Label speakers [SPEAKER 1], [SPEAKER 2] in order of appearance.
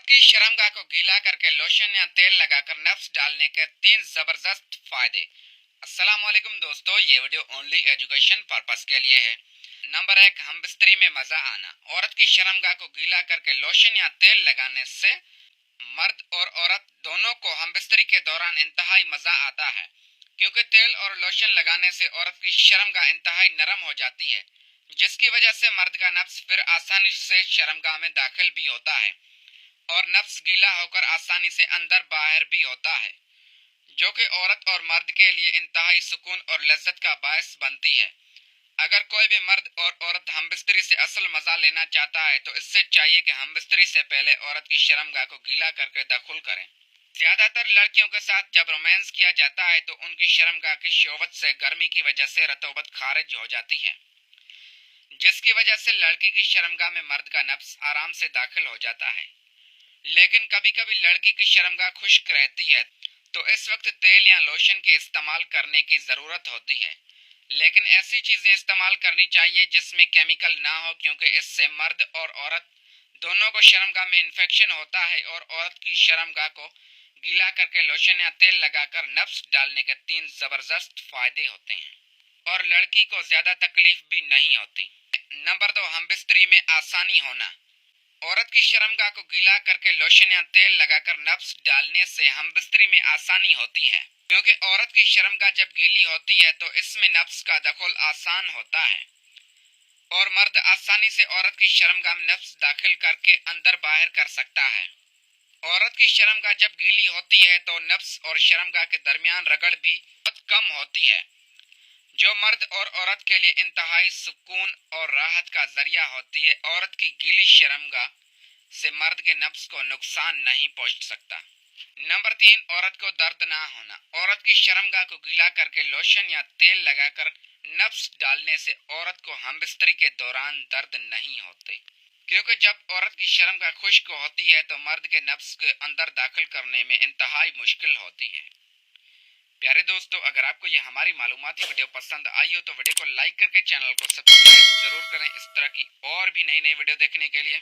[SPEAKER 1] की शर्मगाह को गीला करके लोशन या तेल लगाकर नफ्स डालने के 3 जबरदस्त फायदे। अस्सलाम वालेकुम दोस्तों, ये वीडियो ओनली एजुकेशन पर्पस के लिए है। नंबर 1, हम बिस्तरी में मजा आना। औरत की शर्मगाह को गीला करके लोशन या तेल लगाने से मर्द और औरत दोनों को हम बिस्तरी के दौरान इंतहाई मजा आता है, क्योंकि तेल और लोशन लगाने से औरत की शर्मगाह इंतहाई नरम हो जाती है, जिसकी वजह से मर्द का नफ्स फिर आसानी से शर्मगाह में दाखिल भी होता है और नफ्स गीला होकर आसानी से अंदर बाहर भी होता है, जो कि औरत और मर्द के लिए इंतहाई सुकून और लज्जत का बायस बनती है। अगर कोई भी मर्द और औरत हमबिस्तरी से असल मजा लेना चाहता है तो इससे चाहिए कि हमबिस्तरी से पहले औरत की शर्मगाह को गीला करके दखुल करें। ज्यादातर लड़कियों के साथ जब रोमांस किया जाता है तो उनकी शर्मगाह की शोवत से गर्मी की वजह से रतूबत खारिज हो जाती है, जिसकी वजह से लड़की की शर्मगाह में मर्द का नफ्स आराम से दाखिल हो जाता है। लेकिन कभी कभी लड़की की शर्मगाह खुश्क रहती है तो इस वक्त तेल या लोशन के इस्तेमाल करने की ज़रूरत होती है, लेकिन ऐसी चीज़ें इस्तेमाल करनी चाहिए जिसमें केमिकल ना हो, क्योंकि इससे मर्द और औरत दोनों को शर्मगाह में इन्फेक्शन होता है। और औरत की शर्मगाह को गीला करके लोशन या तेल लगाकर नफ्स डालने के 3 ज़बरदस्त फ़ायदे होते हैं और लड़की को ज़्यादा तकलीफ भी नहीं होती। नंबर 2, हमबिस्तरी में आसानी होना। औरत की शर्मगाह को गीला करके लोशन या तेल लगाकर नफ्स डालने से हमबिस्तरी में आसानी होती है, क्योंकि औरत की शर्मगाह जब गीली होती है तो इसमें नफ्स का दखल आसान होता है और मर्द आसानी से औरत की शर्मगाह में नफ्स दाखिल करके अंदर बाहर कर सकता है। औरत की शर्मगाह जब गीली होती है तो नफ्स और शर्मगाह के दरमियान रगड़ भी बहुत कम होती है, जो मर्द और औरत के लिए इंतहाई सुकून और राहत का जरिया होती है। औरत की गीली शर्मगाह से मर्द के नफ्स को नुकसान नहीं पहुंच सकता। नंबर 3, औरत को दर्द ना होना। औरत की शर्मगाह को गीला करके लोशन या तेल लगाकर नफ्स डालने से औरत को हमबिस्तरी के दौरान दर्द नहीं होते, क्योंकि जब औरत की शर्मगाह खुश्क होती है तो मर्द के नफ्स के अंदर दाखिल करने में इंतहाई मुश्किल होती है। प्यारे दोस्तों, अगर आपको ये हमारी मालूमाती वीडियो पसंद आई हो तो वीडियो को लाइक करके चैनल को सब्सक्राइब जरूर करें इस तरह की और भी नई वीडियो देखने के लिए।